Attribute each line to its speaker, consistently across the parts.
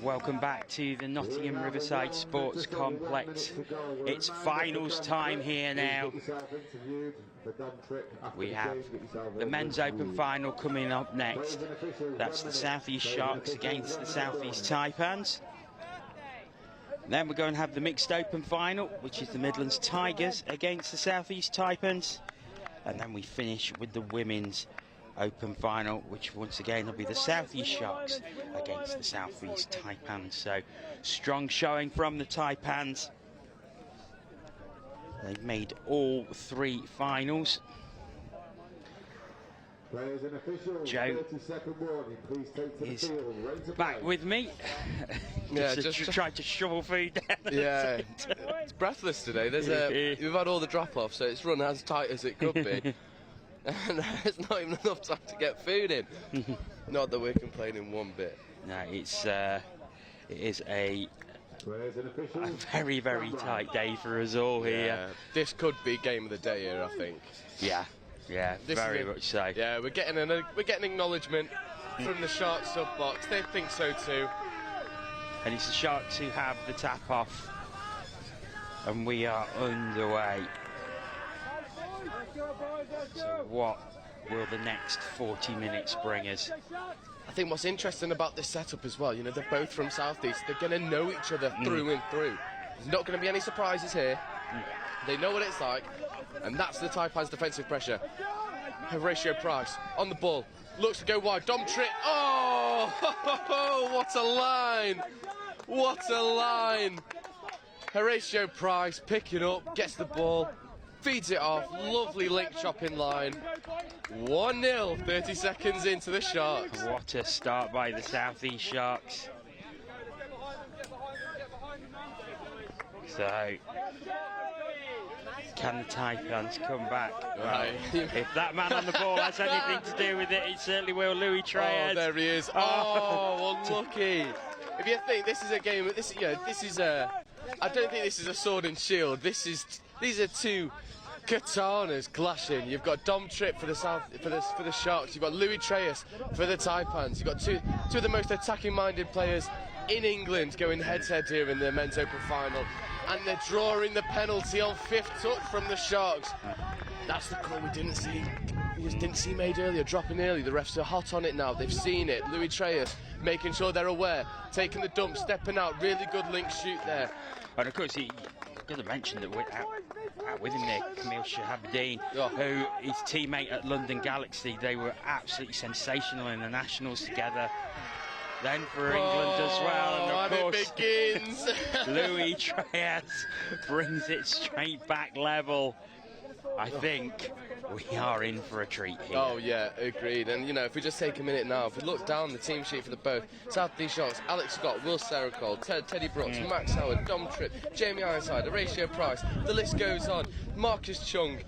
Speaker 1: Welcome back to the Nottingham Riverside Sports Complex. It's finals time here now. We have the men's open final coming up next. That's the South East Sharks against the South East Taipans. Then we're going to have the mixed open final, which is the Midlands Tigers against the South East Taipans. And then we finish with the women's open final, which once again will be the South East Sharks against the South East Taipans. So strong showing from the Taipans. They've made all three finals. Joe is back with me. just tried to shovel food down.
Speaker 2: Yeah, it's breathless today. We've had all the drop-offs, so it's run as tight as it could be. And there's not even enough time to get food in. Not that we're complaining one bit.
Speaker 1: No, it is a very, very tight day for us all here.
Speaker 2: This could be game of the day here, I think.
Speaker 1: Yeah, very much so.
Speaker 2: Yeah, we're getting acknowledgement from the Sharks sub box. They think so too.
Speaker 1: And it's the Sharks who have the tap off, and we are underway. So what will the next 40 minutes bring us?
Speaker 2: I think what's interesting about this setup as well, you know, they're both from South East. They're going to know each other through and through. There's not going to be any surprises here. They know what it's like, and that's the Taipans' defensive pressure. Horatio Price on the ball, looks to go wide. Dom Trick. Oh, what a line! What a line! Horatio Price picking up, gets the ball, feeds it off, lovely link chopping line. 1-0, 30 seconds into the Sharks.
Speaker 1: What a start by the South East Sharks. So, can the Taipans come back? Well, if that man on the ball has anything to do with it, it certainly will. Louis Treyes.
Speaker 2: Oh, there he is. Oh, unlucky. If you think this is a game, I don't think this is a sword and shield. These are two katanas clashing. You've got Dom Tripp for the Sharks. You've got Louis Treyes for the Taipans. You've got two of the most attacking-minded players in England going head-to-head here in the men's open final, and they're drawing the penalty on fifth touch from the Sharks. That's the call we didn't see made earlier, dropping early. The refs are hot on it now. They've seen it. Louis Treyes making sure they're aware, taking the dump, stepping out. Really good link shoot there.
Speaker 1: And of course, you've got to mention that out with him there, Camille Shahabdeen, who his teammate at London Galaxy, they were absolutely sensational in the Nationals together. Then for England as well, and of course,
Speaker 2: it begins.
Speaker 1: Louis Treyes brings it straight back level. I think we are in for a treat here.
Speaker 2: Oh yeah, agreed. And you know, if we just take a minute now, if we look down the team sheet for the both South East Sharks, Alex Scott, Will Seracole, Teddy Brooks, Max Howard, Dom Tripp, Jamie Ironside, Horatio Price, the list goes on. Marcus Chung,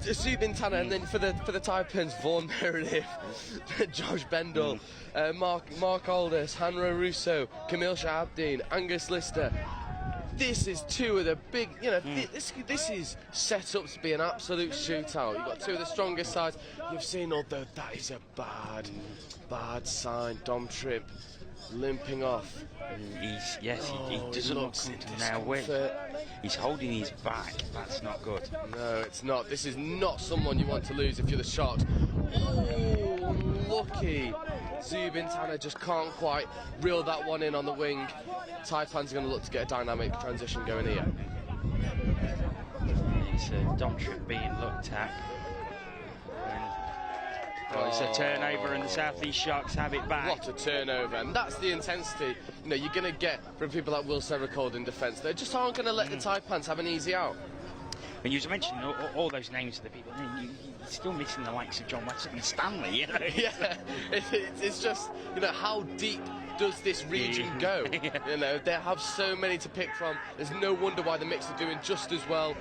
Speaker 2: Zubin Tanner, and then for the Taipans, Vaughan Meredith, Josh Bendel, Mark Aldous, Hanro Russo, Camille Shahabdeen, Angus Lister. This is two of the big, you know, this is set up to be an absolute shootout. You've got two of the strongest sides you've seen, although that is a bad sign. Dom Tripp limping off.
Speaker 1: He doesn't look now he's holding his back. That's not good.
Speaker 2: No, it's not. This is not someone you want to lose if you're the Sharks. Oh, lucky. Zubin Tanner just can't quite reel that one in on the wing. Taipans are going to look to get a dynamic transition going here.
Speaker 1: It's Dom Tripp being looked at. And, it's a turnover, and the South East Sharks have it back.
Speaker 2: What a turnover, and that's the intensity you're going to get from people like Will Seracole in defence. They just aren't going to let the Taipans have an easy out.
Speaker 1: And you mentioned all those names of the people, you're still missing the likes of John Weston and Stanley, you know?
Speaker 2: Yeah, it's just, how deep does this region go? Yeah. They have so many to pick from. There's no wonder why the mix are doing just as well.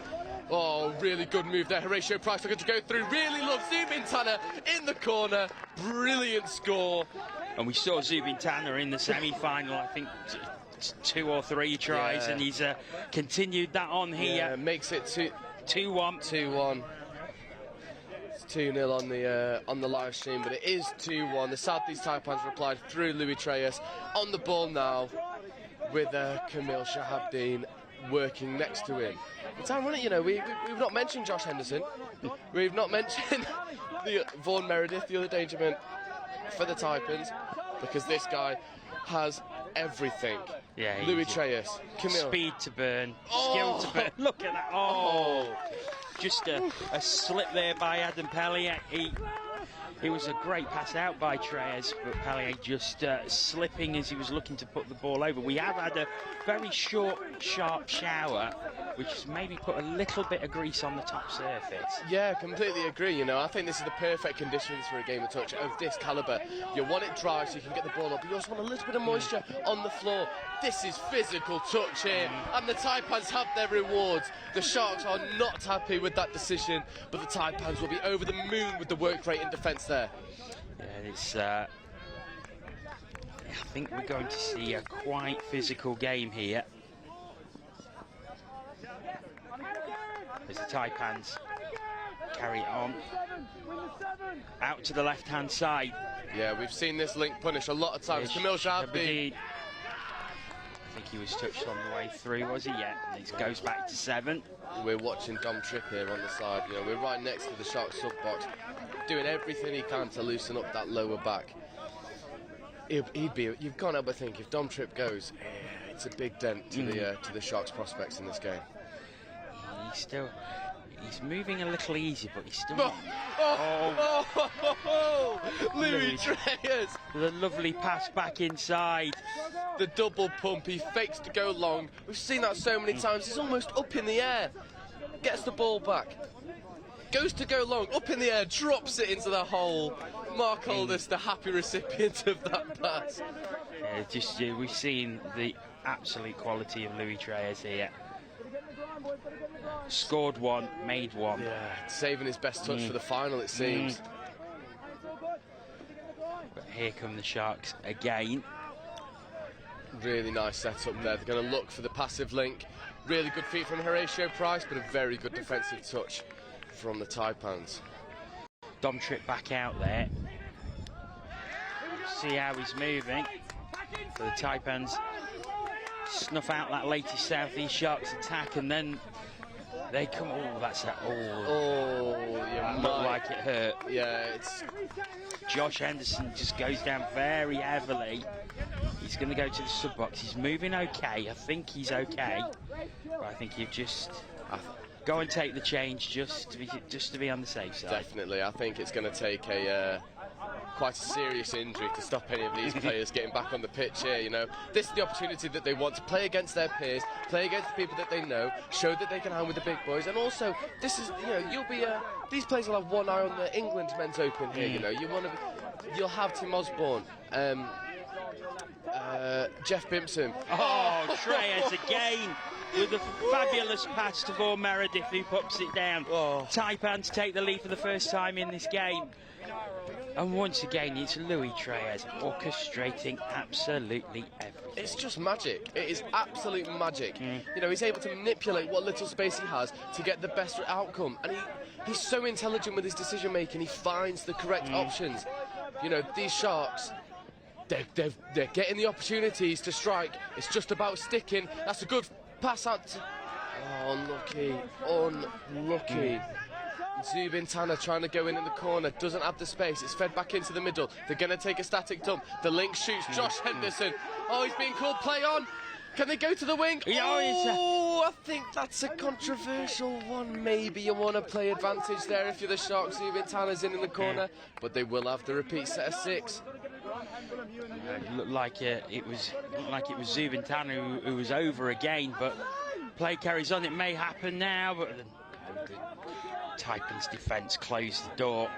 Speaker 2: Oh, really good move there. Horatio Price looking to go through. Really loves Zubin Tanner in the corner. Brilliant score.
Speaker 1: And we saw Zubin Tanner in the semi-final, I think, 2 or 3 tries, and he's continued that on here.
Speaker 2: Yeah, makes it 2-1. it's 2-0 on the live stream, but it is 2-1. The Southeast Taipans replied through Louis Treyas. On the ball now with Camille Shahabdeen working next to him. It's ironic, you know, we've not mentioned Josh Henderson. We've not mentioned Vaughan Meredith, the other dangerman for the Taipans, because this guy has everything.
Speaker 1: Yeah,
Speaker 2: Louis Treyas, Camille.
Speaker 1: Speed to burn, skill to burn. Look at that. Oh. Just a slip there by Adam Pellier. It was a great pass out by Treyas, but Pellier just slipping as he was looking to put the ball over. We have had a very short, sharp shower, which has maybe put a little bit of grease on the top surface.
Speaker 2: Yeah, completely agree. You know, I think this is the perfect conditions for a game of touch of this calibre. You want it dry so you can get the ball up, but you also want a little bit of moisture on the floor. This is physical touch here, and the Taipans have their rewards. The Sharks are not happy with that decision, but the Taipans will be over the moon with the work rate in defence there.
Speaker 1: Yeah, it's. I think we're going to see a quite physical game here, as the Taipans carry it on out to the left-hand side.
Speaker 2: Yeah, we've seen this link punish a lot of times. Camille Shahabdeen.
Speaker 1: I think he was touched on the way through, was he? Yeah, and it goes back to 7.
Speaker 2: We're watching Dom Tripp here on the side. You know, we're right next to the Sharks sub-box, doing everything he can to loosen up that lower back. You've got to but think, if Dom Tripp goes, it's a big dent to the Sharks prospects in this game.
Speaker 1: He's moving a little easy, but he's still.
Speaker 2: Louis Treyas.
Speaker 1: The lovely pass back inside.
Speaker 2: The double pump, he fakes to go long. We've seen that so many times. He's almost up in the air. Gets the ball back. Goes to go long, up in the air, drops it into the hole. Mark Aldis, the happy recipient of that pass.
Speaker 1: Yeah, we've seen the absolute quality of Louis Treyas here. Scored 1, made 1.
Speaker 2: Yeah, saving his best touch for the final, it seems.
Speaker 1: But here come the Sharks again.
Speaker 2: Really nice setup there. They're going to look for the passive link. Really good feet from Horatio Price, but a very good defensive touch from the Taipans.
Speaker 1: Dom Tripp back out there. See how he's moving. For the Taipans, snuff out that latest Southeast Sharks attack, and then they come. Oh, that's that.
Speaker 2: Yeah,
Speaker 1: looked like it hurt.
Speaker 2: Yeah, it's.
Speaker 1: Josh Henderson just goes down very heavily. He's going to go to the sub box. He's moving okay. I think he's okay, but I think you just go and take the change just to be on the safe side.
Speaker 2: Definitely, I think it's going to take quite a serious injury to stop any of these players getting back on the pitch here. You know, this is the opportunity that they want to play against their peers, play against the people that they know, show that they can hang with the big boys, and also this is, you know, these players will have one eye on the England Men's Open here. You know, you'll have Tim Osborne. Jeff Bimpson.
Speaker 1: Oh, Treyas again with a fabulous pass to Vaughan Meredith, who pops it down. Taipans take the lead for the first time in this game. And once again, it's Louis Treyas orchestrating absolutely everything.
Speaker 2: It's just magic. It is absolute magic. You know, he's able to manipulate what little space he has to get the best outcome. And he's so intelligent with his decision making. He finds the correct options. You know, these Sharks, they're getting the opportunities to strike. It's just about sticking. That's a good pass out to... Oh, unlucky. Zubin Tanner trying to go in the corner, doesn't have the space. It's fed back into the middle. They're going to take a static dump. The link shoots. Josh Henderson. Oh, he's being called play on. Can they go to the wing? I think that's a controversial one. Maybe you want to play advantage there if you're the Sharks. Zubin Tanner's in the corner, but they will have the repeat set of 6.
Speaker 1: It looked like it was Zubin Tanner who was over again, but play carries on. It may happen now, but the Taipans defence closed the door.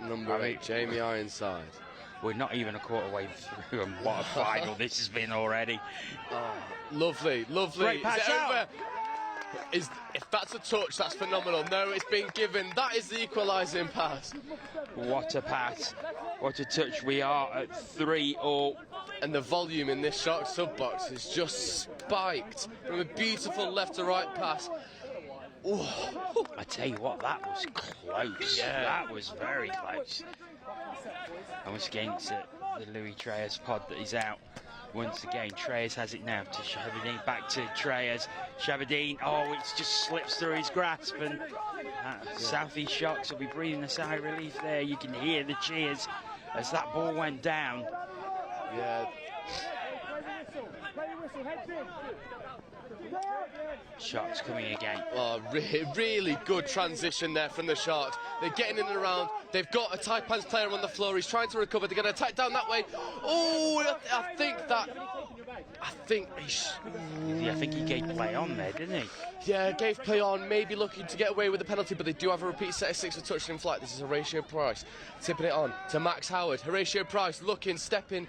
Speaker 2: Number 8, Jamie Ironside.
Speaker 1: We're not even a quarter way through, and what a final this has been already.
Speaker 2: Oh, lovely.
Speaker 1: Great pass
Speaker 2: is it
Speaker 1: out.
Speaker 2: over? If that's a touch, that's phenomenal. No, it's been given. That is the equalising pass.
Speaker 1: What a pass. What a touch. We are at 3-3.
Speaker 2: And the volume in this Sharks sub-box is just spiked from a beautiful left to right pass.
Speaker 1: I tell you what, that was close. Yeah. That was very close. And once again, it's the Louis Treyas pod that is out. Once again, Treyas has it now to Shabadine, back to Treyas. Shabadine, oh, it just slips through his grasp, and Southeast Sharks will be breathing a sigh of relief there. You can hear the cheers as that ball went down.
Speaker 2: Yeah.
Speaker 1: Sharks coming again.
Speaker 2: Oh, really good transition there from the Sharks. They're getting in and around. They've got a Taipans player on the floor. He's trying to recover. They're going to attack down that way. Oh, I think he gave play on there, didn't he? Yeah, gave play on, maybe looking to get away with the penalty, but they do have a repeat set of 6 for touch in flight. This is Horatio Price tipping it on to Max Howard. Horatio Price looking, stepping.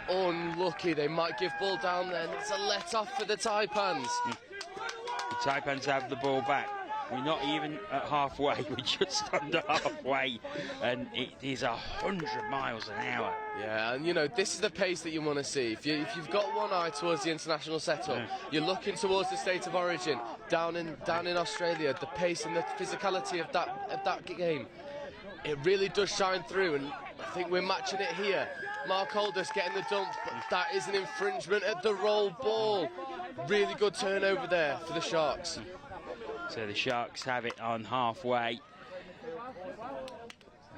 Speaker 2: Unlucky, they might give ball down then. It's a let-off for the Taipans.
Speaker 1: The Taipans have the ball back. We're not even at halfway, we're just under halfway, and it is 100 miles an hour.
Speaker 2: Yeah, and you know, this is the pace that you want to see. If you've got one eye towards the international setup, you're looking towards the state of origin, down in Australia, the pace and the physicality of that game, it really does shine through, and I think we're matching it here. Mark Aldous getting the dump, but that is an infringement at the roll ball. Really good turnover there for the Sharks.
Speaker 1: So the Sharks have it on halfway.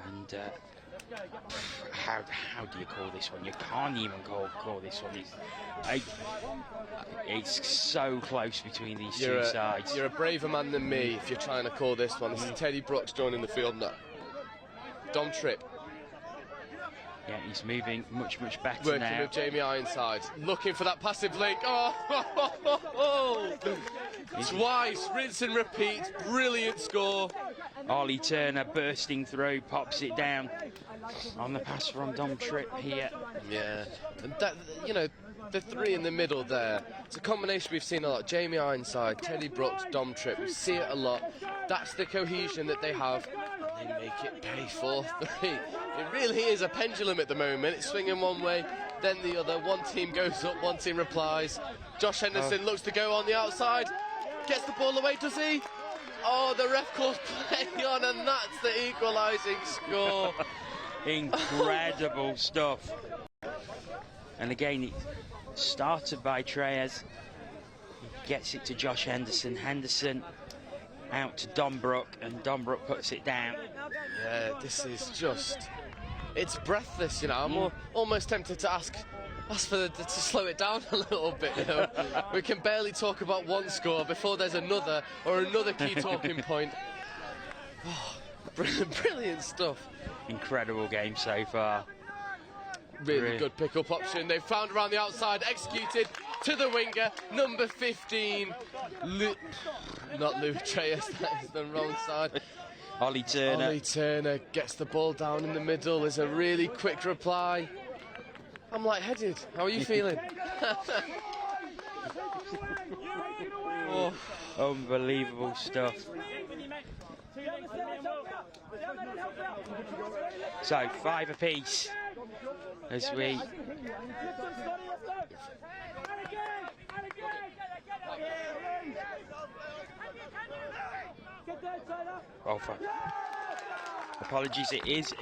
Speaker 1: And how do you call this one? You can't even call this one. It's so close between these two sides.
Speaker 2: You're a braver man than me if you're trying to call this one. This is Teddy Brooks joining the field now. Dom Tripp.
Speaker 1: Yeah, he's moving much better
Speaker 2: Working
Speaker 1: now.
Speaker 2: with Jamie Ironside, looking for that passive link. Twice, rinse and repeat, brilliant score.
Speaker 1: Ollie Turner bursting through, pops it down on the pass from Dom Tripp here.
Speaker 2: Yeah, and that, you know, the three in the middle there, it's a combination we've seen a lot. Jamie Ironside, Teddy Brooks, Dom Tripp, we see it a lot. That's the cohesion that they have. They make it pay 4-3. It really is a pendulum at the moment. It's swinging one way, then the other. One team goes up, one team replies. Josh Henderson looks to go on the outside. Gets the ball away, does he? Oh, the ref calls play on, and that's the equalising score.
Speaker 1: Incredible stuff. And again, it started by Treyas. He gets it to Josh Henderson. Henderson out to Dom Brook, and Dom Brook puts it down.
Speaker 2: Yeah, this is just... It's breathless, you know. I'm almost tempted to ask to slow it down a little bit, you know. We can barely talk about one score before there's another key talking point. Oh, brilliant stuff.
Speaker 1: Incredible game so far.
Speaker 2: Really good pick-up option. They've found around the outside, executed to the winger, number 15. Not Louis Treyas, that is the wrong side.
Speaker 1: Ollie Turner.
Speaker 2: Ollie Turner gets the ball down in the middle. There's a really quick reply. I'm lightheaded. How are you feeling?
Speaker 1: Oh. Unbelievable stuff. So 5 apiece as we apologies, it is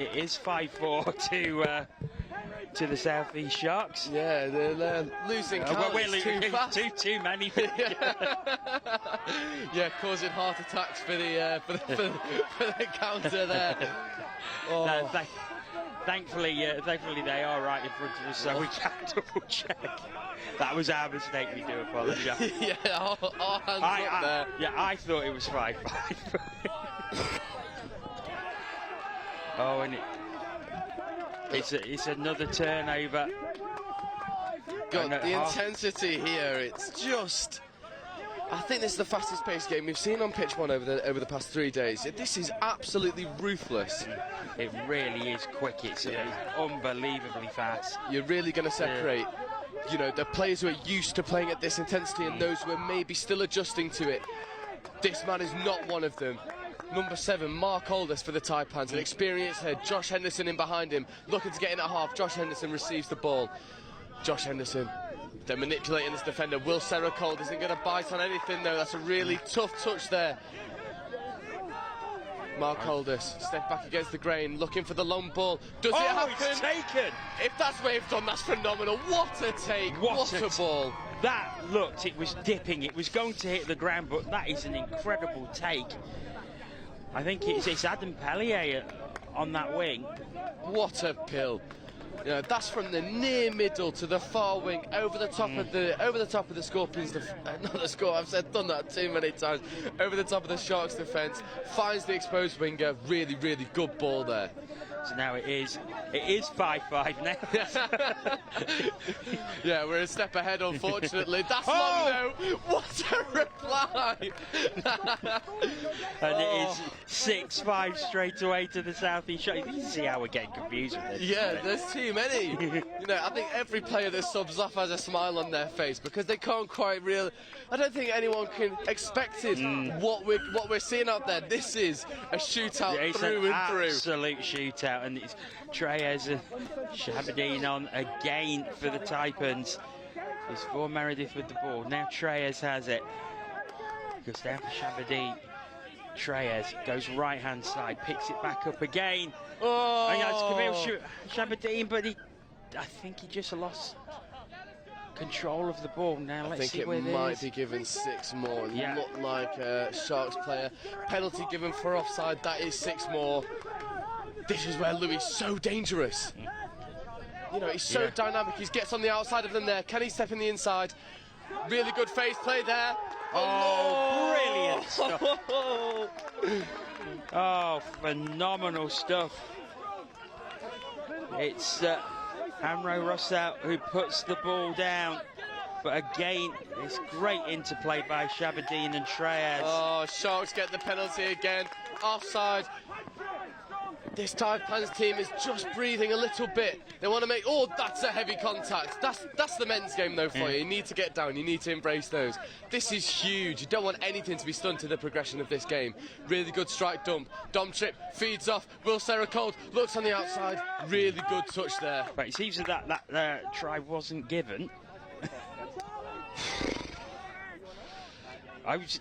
Speaker 1: 5-4 to the Southeast Sharks.
Speaker 2: Yeah, they're losing count.
Speaker 1: We're losing too many.
Speaker 2: Yeah, causing heart attacks for the counter there. Oh.
Speaker 1: No, thankfully they are right in front of us, so we can double check. That was our mistake. We do apologise.
Speaker 2: Yeah, our hands up there.
Speaker 1: Yeah, I thought it was 5-5. Oh, and it's another turnover.
Speaker 2: God, the intensity here, it's just... I think this is the fastest paced game we've seen on pitch one over the past 3 days. This is absolutely ruthless.
Speaker 1: It really is quick. It's unbelievably fast.
Speaker 2: You're really going to separate, you know, the players who are used to playing at this intensity and those who are maybe still adjusting to it. This man is not one of them. Number 7, Mark Aldous for the Taipans, an experienced head. Josh Henderson in behind him, looking to get in at half. Josh Henderson receives the ball. Josh Henderson, they're manipulating this defender. Will Serracold isn't going to bite on anything, though. That's a really tough touch there. Mark Aldous, step back against the grain, looking for the long ball. Does it happen?
Speaker 1: It's taken!
Speaker 2: If that's waved on, that's phenomenal. What a take, what a ball.
Speaker 1: That looked, it was dipping, it was going to hit the ground, but that is an incredible take. I think it's Adam Pellier on that wing.
Speaker 2: What a pill. You know, that's from the near middle to the far wing, over the top of the Scorpions. Not the Scorpions. I've done that too many times. Over the top of the Sharks' defence, finds the exposed winger. Really, really good ball there.
Speaker 1: So now it is 5-5 now.
Speaker 2: Yeah, we're a step ahead, unfortunately. That's long though. What a reply!
Speaker 1: And it is 6-5 straight away to the South East Sharks. You can see how we're getting confused with this.
Speaker 2: Yeah, there's too many. You know, I think every player that subs off has a smile on their face because they can't quite I don't think anyone can expected what we're seeing out there. This is a shootout through and through.
Speaker 1: Absolute shootout. And it's Treyes and Shabadine on again for the Taipans. It's for Meredith with the ball. Now Treyes has it. Goes down for Shabadine. Treyes goes right hand side, picks it back up again.
Speaker 2: Oh!
Speaker 1: And that's Camille Shabadine, but I think he just lost control of the ball. Now let's see where it is.
Speaker 2: I think it might be given 6 more.
Speaker 1: Yeah.
Speaker 2: Looked like a Sharks player. Penalty given for offside. That is 6 more. This is where Louis is so dangerous. You know, he's so dynamic. He gets on the outside of them there. Can he step in the inside? Really good face play there.
Speaker 1: Oh, brilliant stuff. Oh, phenomenal stuff. It's Amro Rossau who puts the ball down. But again, it's great interplay by Shabadine and Treyes.
Speaker 2: Oh, Sharks get the penalty again. Offside. This Taipans team is just breathing a little bit. They want to make... Oh, that's a heavy contact. That's the men's game, though, for you. You need to get down. You need to embrace those. This is huge. You don't want anything to be stunted the progression of this game. Really good strike dump. Dom trip, feeds off. Will Serracold looks on the outside. Really good touch there.
Speaker 1: But it seems that try wasn't given. I was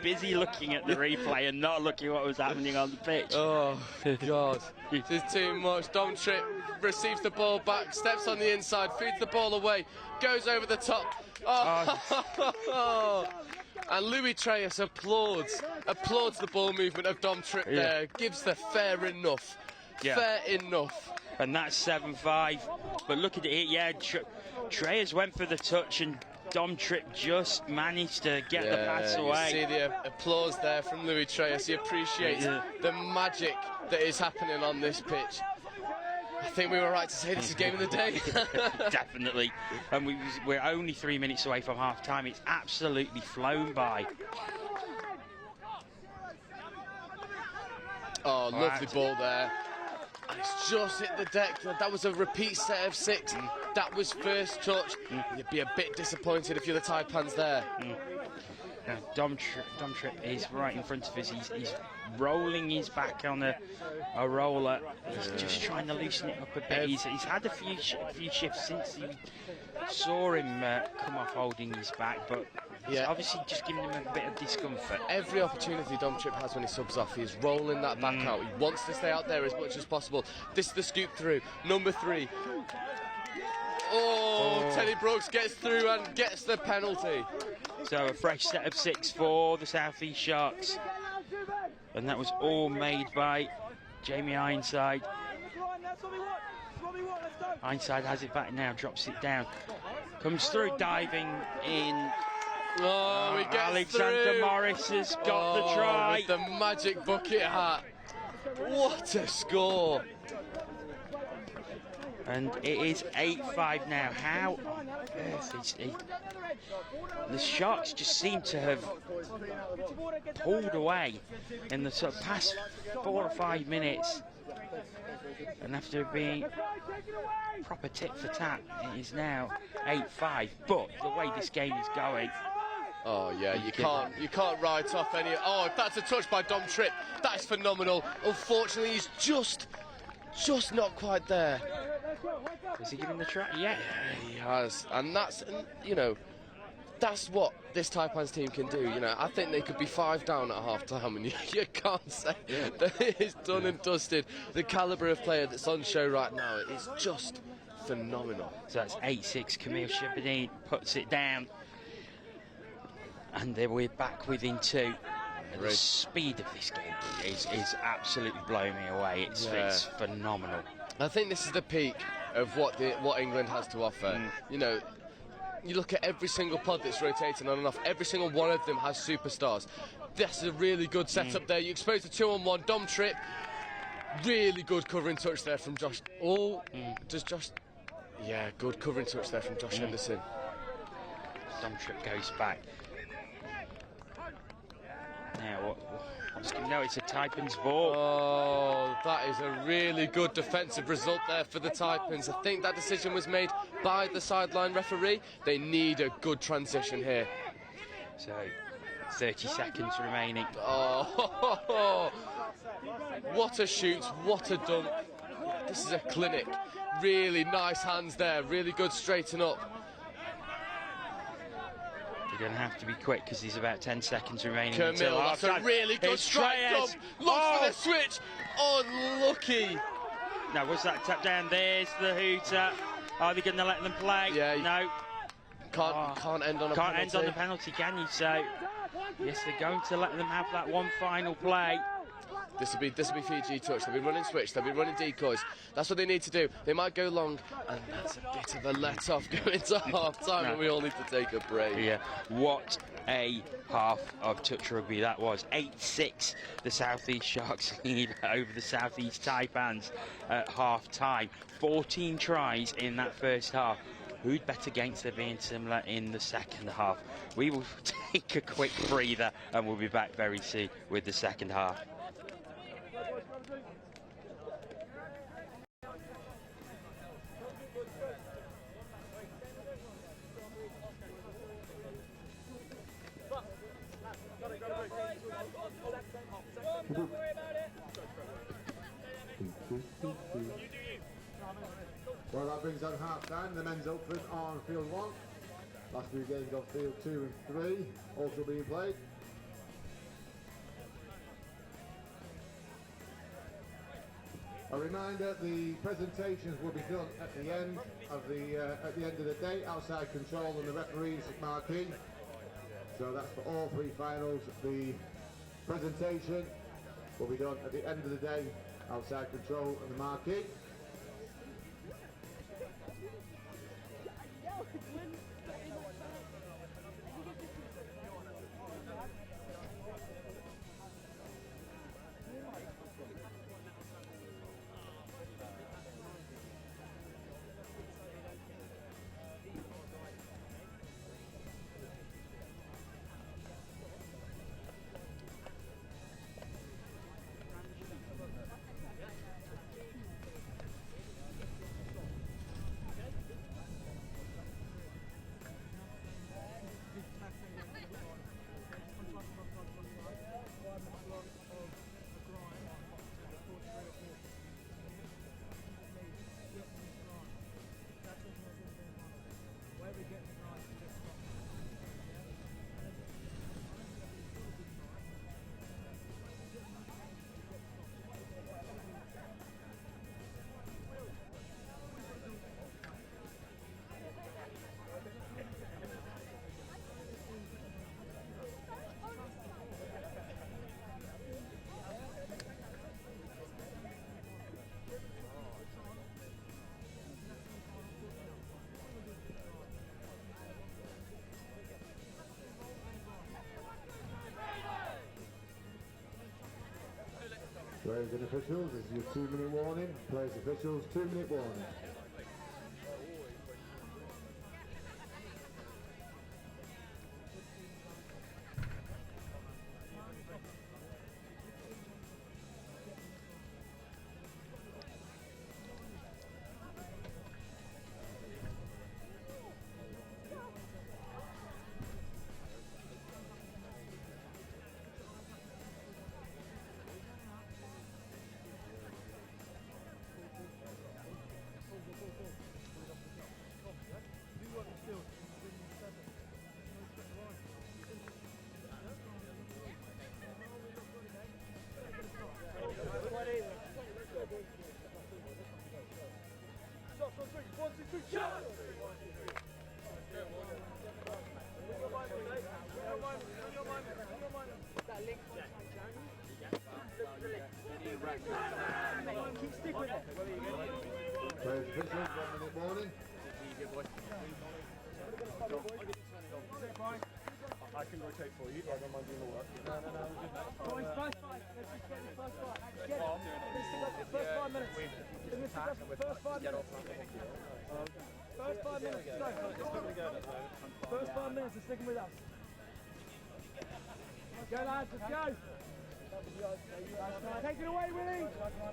Speaker 1: busy looking at the replay and not looking what was happening on the pitch.
Speaker 2: Oh, God. This is too much. Dom Tripp receives the ball back, steps on the inside, feeds the ball away, goes over the top. Oh. And Louis Treyes applauds the ball movement of Dom Tripp there. Gives the fair enough.
Speaker 1: Yeah.
Speaker 2: Fair enough.
Speaker 1: And that's 7-5. But look at it, yeah, Treyes went for the touch and Dom Tripp just managed to get the pass away.
Speaker 2: You see the applause there from Louis Treyes. He appreciates the magic that is happening on this pitch. I think we were right to say this is game of the day.
Speaker 1: Definitely. And we're only 3 minutes away from half time. It's absolutely flown by.
Speaker 2: Oh, lovely ball there. And it's just hit the deck. That was a repeat set of 6. That was first touch. You'd be a bit disappointed if you're the Taipans there.
Speaker 1: Now, Dom Tripp is right in front of us. He's rolling his back on a roller. He's just trying to loosen it up a bit. He's had a few shifts since you saw him come off holding his back, but it's obviously just giving him a bit of discomfort.
Speaker 2: Every opportunity Dom Tripp has when he subs off, he's rolling that back out. He wants to stay out there as much as possible. This is the scoop through. Number 3. Oh, Teddy Brooks gets through and gets the penalty.
Speaker 1: So a fresh set of 6 for the South East Sharks. And that was all made by Jamie Ironside. Ironside has it back now, drops it down. Comes through, diving in.
Speaker 2: Oh, he gets
Speaker 1: Alexander
Speaker 2: through.
Speaker 1: Morris has got the try.
Speaker 2: With the magic bucket hat. What a score.
Speaker 1: And it is 8-5 now. How on earth is he? The Sharks just seem to have pulled away in the sort of past 4 or 5 minutes. And after being proper tit for tat, it is now 8-5. But the way this game is going,
Speaker 2: oh yeah, you can't write off any. Oh, that's a touch by Dom Tripp. That is phenomenal. Unfortunately, he's just not quite there.
Speaker 1: Is he giving the try? Yeah,
Speaker 2: he has, and that's that's what this Taipans team can do. You know, I think they could be 5 down at half-time, and you can't say that it is done and dusted. The calibre of player that's on show right now is just phenomenal.
Speaker 1: So that's 8-6. Camille Shepardine puts it down, and then we're back within 2. The speed of this game is absolutely blowing me away. It's phenomenal.
Speaker 2: I think this is the peak of what England has to offer. You know, you look at every single pod that's rotating on and off, every single one of them has superstars. That's a really good setup there. You expose the 2-on-1, Dom Trip, really good covering touch there from Josh. Does Josh... Yeah, good covering touch there from Josh Henderson.
Speaker 1: Dom Trip goes back. Now, no, it's a Taipans ball.
Speaker 2: Oh, that is a really good defensive result there for the Taipans. I think that decision was made by the sideline referee. They need a good transition here.
Speaker 1: So, 30 seconds remaining.
Speaker 2: Oh, what a shoot, what a dunk. This is a clinic. Really nice hands there, really good straighten up.
Speaker 1: You're going to have to be quick because there's about 10 seconds remaining.
Speaker 2: Camille, that's a really good strike jump. Looks for the switch. Unlucky.
Speaker 1: Now, was that tap down? There's the hooter. Are they going to let them play?
Speaker 2: Yeah.
Speaker 1: No.
Speaker 2: Can't end on a penalty.
Speaker 1: Can't end on a penalty, can you? So, yes, they're going to let them have that one final play.
Speaker 2: This will be Fiji touch. They'll be running switch. They'll be running decoys. That's what they need to do. They might go long, and that's a bit of a let-off going to half-time, and we all need to take a break.
Speaker 1: Yeah, what a half of touch rugby that was. 8-6, the South East Sharks lead over the South East Taipans at half-time. 14 tries in that first half. Who'd bet against there being similar in the second half? We will take a quick breather, and we'll be back very soon with the second half.
Speaker 3: Well, that brings on half-time. The men's outfit on field 1. Last few games on field 2 and 3 also being played. A reminder: the presentations will be done at the end of the day, outside control and the referees marquee. So that's for all 3 finals. The presentation will be done at the end of the day, outside control and the marquee. Players and officials, this is your 2-minute warning. Players and officials, 2-minute warning. Players officials, 1 minute warning.
Speaker 4: I can rotate for you, I don't mind doing the work. No.
Speaker 5: Boys, first five. Let's just get the first five. Get it. Let's stick up the first 5 minutes. Let's stick up the first 5 minutes. First 5 minutes, go. First 5 minutes, are sticking with us. Go lads, let's go. Take it away, Willie.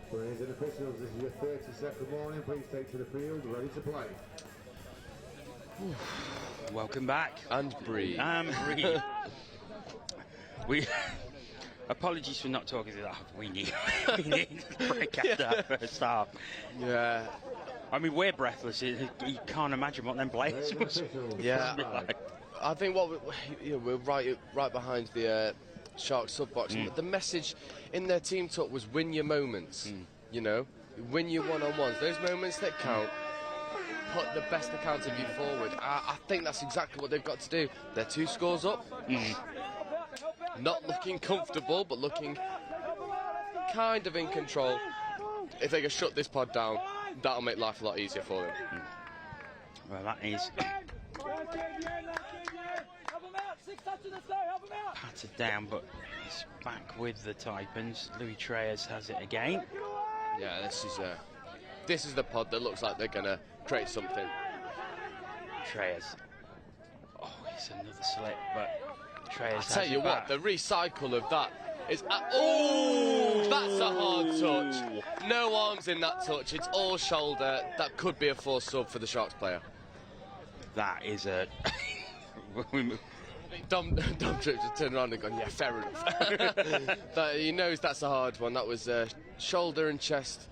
Speaker 3: Players and officials, this is your 30-second warning. Please take to the field, ready to play.
Speaker 1: Welcome back.
Speaker 2: And breathe.
Speaker 1: We apologies for not talking to that. We need to break after that first half.
Speaker 2: Yeah.
Speaker 1: I mean, we're breathless. You can't imagine what them players must
Speaker 2: Yeah.
Speaker 1: be like.
Speaker 2: I think we're right behind the Sharks sub box. The message in their team talk was win your moments. You know, win your one-on-ones. Those moments that count. Put the best account of you forward. I think that's exactly what they've got to do. They're 2 scores up. Not looking comfortable, but looking kind of in control. If they can shut this pod down, that'll make life a lot easier for them.
Speaker 1: Well, that is patted down, but it's back with the Taipans. Louis Treyas has it again.
Speaker 2: Yeah, this is the pod that looks like they're gonna create something.
Speaker 1: Treyas. Oh, it's another slip, but Treyas has
Speaker 2: Tell you
Speaker 1: it
Speaker 2: what,
Speaker 1: back.
Speaker 2: the recycle of that is. Oh, that's a hard touch. No arms in that touch. It's all shoulder. That could be a forced sub for the Sharks player.
Speaker 1: That is a.
Speaker 2: Dom Tripp just turned around and gone, yeah, fair enough. But he knows that's a hard one. That was shoulder and chest.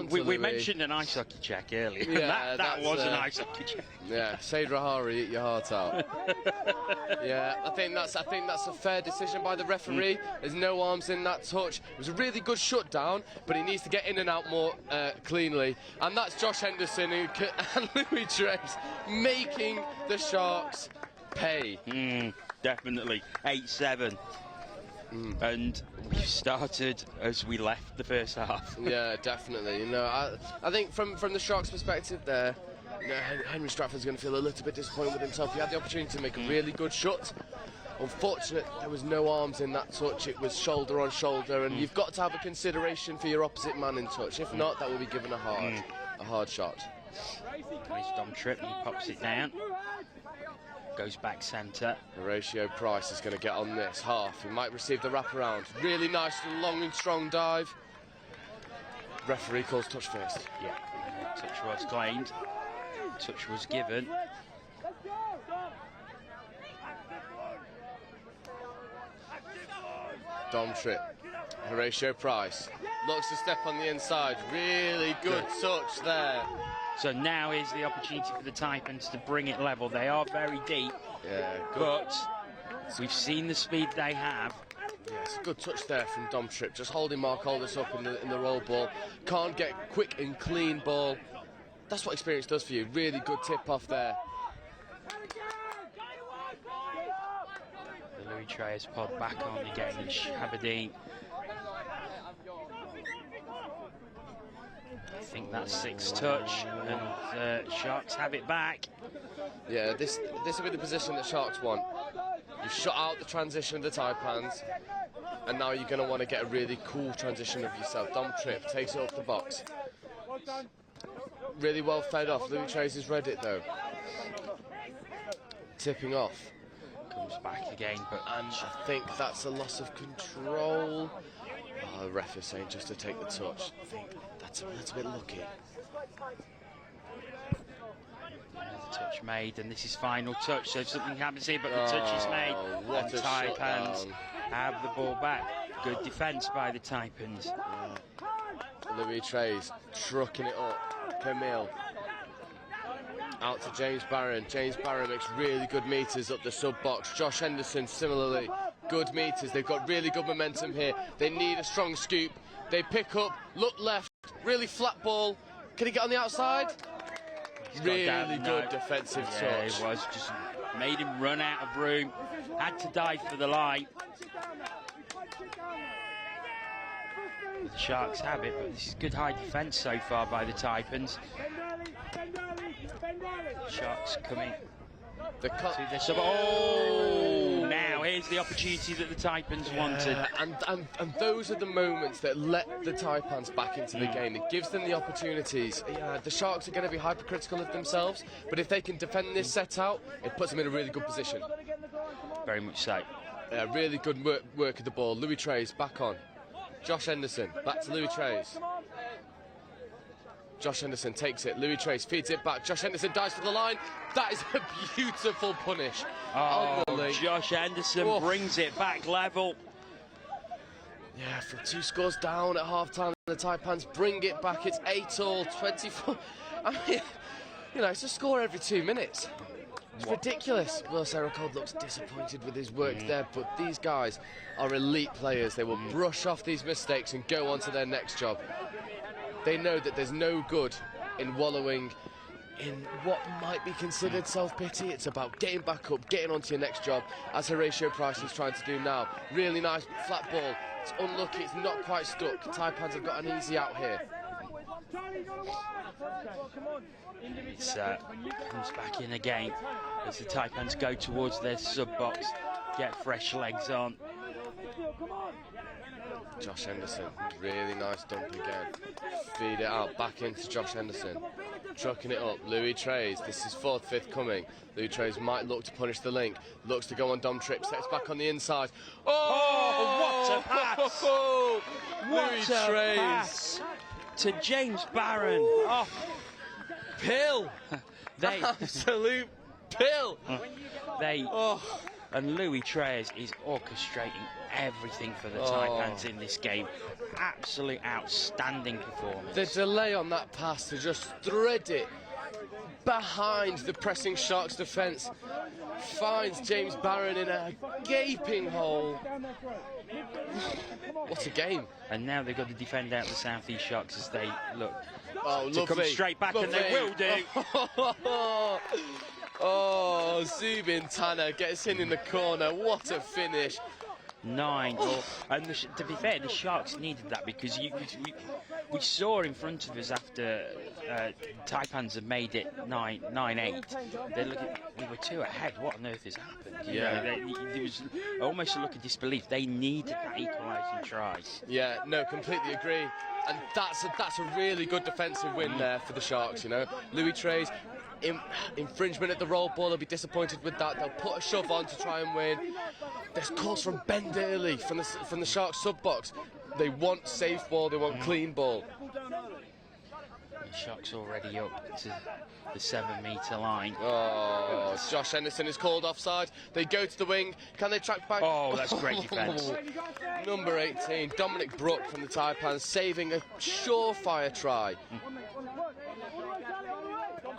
Speaker 1: We mentioned an ice hockey check earlier.
Speaker 2: Yeah,
Speaker 1: that was an ice hockey check.
Speaker 2: Yeah, Said Rahari, eat your heart out. Yeah, I think that's a fair decision by the referee. There's no arms in that touch. It was a really good shutdown, but he needs to get in and out more cleanly. And that's Josh Henderson and Louis Treyas making the Sharks pay.
Speaker 1: Definitely 8-7. And we started as we left the first half.
Speaker 2: Yeah, definitely. You know, I think from the Sharks' perspective there, you know, Henry Stratford's going to feel a little bit disappointed with himself. He had the opportunity to make a really good shot. Unfortunate, there was no arms in that touch. It was shoulder on shoulder, and you've got to have a consideration for your opposite man in touch. If not, that will be given a hard shot.
Speaker 1: Nice Dom Tripp, he pops it down. Goes back centre.
Speaker 2: Horatio Price is going to get on this half. He might receive the wraparound. Really nice, long and strong dive. Referee calls touch first.
Speaker 1: Yeah, touch was claimed. Touch was given.
Speaker 2: Dom Tripp. Horatio Price looks to step on the inside. Really good touch there.
Speaker 1: So now is the opportunity for the Taipans to bring it level. They are very deep,
Speaker 2: Yeah, good.
Speaker 1: but we've seen the speed they have.
Speaker 2: Yeah, it's a good touch there from Dom Tripp. Just holding Mark Aldous up in the roll ball. Can't get quick and clean ball. That's what experience does for you. Really good tip off there.
Speaker 1: The Louis Treyas pod back on against Aberdeen. I think that's 6th touch, and Sharks have it back.
Speaker 2: Yeah, this will be the position that Sharks want. You've shut out the transition of the Taipans, and now you're going to want to get a really cool transition of yourself. Dom Tripp takes it off the box. Really well fed off. Louis Treyas has read it though. Tipping off.
Speaker 1: Comes back again, but
Speaker 2: And I think that's a loss of control. Oh, the ref is saying just to take the touch. I think that's a little bit lucky.
Speaker 1: another touch made, and this is final touch, so something happens here, but the touch is made.
Speaker 2: What
Speaker 1: And
Speaker 2: a
Speaker 1: Taipans
Speaker 2: shutdown.
Speaker 1: have the ball back. Good defence by the Taipans.
Speaker 2: Louis Treyas trucking it up. Camille. Out to James Barron. James Barron makes really good meters up the sub-box. Josh Henderson, similarly, good meters. They've got really good momentum here. They need a strong scoop. They pick up, look left, really flat ball. Can he get on the outside? Really good defensive touch.
Speaker 1: Yeah, it was. Just made him run out of room. Had to dive for the line. The Sharks have it, but this is good high defence so far by the Taipans. Sharks coming.
Speaker 2: The cut.
Speaker 1: Oh, now here's the opportunity that the Taipans wanted.
Speaker 2: And those are the moments that let the Taipans back into the game. It gives them the opportunities. Yeah, the Sharks are going to be hypercritical of themselves, but if they can defend this set out, it puts them in a really good position.
Speaker 1: Very much so.
Speaker 2: Really good work of the ball. Louis Trays back on. Josh Henderson back to Louis Trays. Josh Henderson takes it. Louis Trace feeds it back. Josh Henderson dives for the line. That is a beautiful punish.
Speaker 1: Oh, Josh Henderson brings it back level.
Speaker 2: Yeah, from 2 scores down at half-time, the Taipans bring it back. It's 8-all, 24. I mean, you know, it's a score every 2 minutes. It's ridiculous. Will Serocold looks disappointed with his work there, but these guys are elite players. They will brush off these mistakes and go on to their next job. They know that there's no good in wallowing in what might be considered self-pity. It's about getting back up, getting onto your next job, as Horatio Price is trying to do now. Really nice flat ball. It's unlucky, it's not quite stuck. Taipans have got an easy out here.
Speaker 1: It's comes back in again as the Taipans go towards their sub-box, get fresh legs on.
Speaker 2: Josh Henderson, really nice dump again. Feed it out, back into Josh Henderson. Trucking it up, Louis Trays. This is 4th, 5th coming. Louis Trays might look to punish the link. Looks to go on Dom Tripp, sets back on the inside.
Speaker 1: Oh, what a pass!
Speaker 2: Louis Trays.
Speaker 1: Pass to James Barron. Oh, pill!
Speaker 2: Absolute pill!
Speaker 1: And Louis Trays is orchestrating everything for the Taipans in this game. Absolute outstanding performance.
Speaker 2: The delay on that pass to just thread it behind the pressing Sharks defence finds James Barron in a gaping hole. What a game.
Speaker 1: And now they've got to defend out the South East Sharks as they look
Speaker 2: to
Speaker 1: come straight back, and they will do.
Speaker 2: Oh, Zubin Tanner gets in the corner. What a finish.
Speaker 1: 9. And to be fair, the Sharks needed that because we saw in front of us after Taipans had made it 9-8. We were 2 ahead. What on earth has happened? There was almost a look of disbelief. They needed that equalising try.
Speaker 2: Yeah, no, completely agree. And that's a really good defensive win there for the Sharks. You know, Louis Trays. Infringement at the roll ball, they'll be disappointed with that. They'll put a shove on to try and win. There's calls from Ben Daly from the Sharks sub-box. They want safe ball, they want clean ball.
Speaker 1: The Sharks already up to the 7-metre line.
Speaker 2: Oh, Josh Henderson is called offside. They go to the wing. Can they track back?
Speaker 1: Oh, that's great defence.
Speaker 2: Number 18, Dominic Brook from the Taipans, saving a surefire try.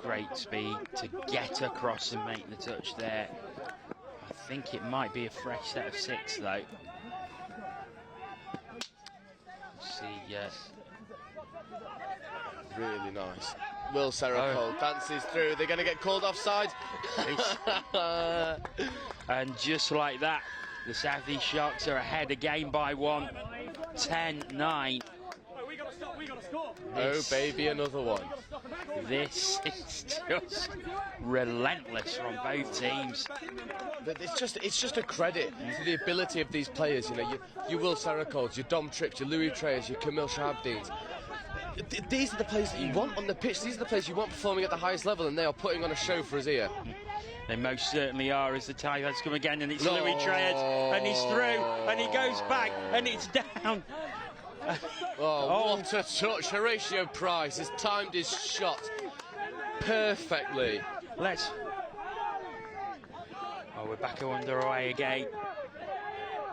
Speaker 1: Great speed to get across and make the touch there. I think it might be a fresh set of 6 though. See, yes.
Speaker 2: Really nice. Will Serocold dances through. They're going to get called offside.
Speaker 1: And just like that, the South East Sharks are ahead again by 1. 10-9.
Speaker 2: Oh, baby, another one.
Speaker 1: This is just relentless from both teams.
Speaker 2: It's just a credit to the ability of these players. You know, you Will Serocolds, your Dom Tripps, your Louis Trays, your Camille Shahabdins. These are the players that you want on the pitch. These are the players you want performing at the highest level, and they are putting on a show for us here.
Speaker 1: They most certainly are, as the Taipans come again, and it's Louis Trays, and he's through, and he goes back, and it's down.
Speaker 2: What a touch. Horatio Price has timed his shot perfectly.
Speaker 1: We're back underway again.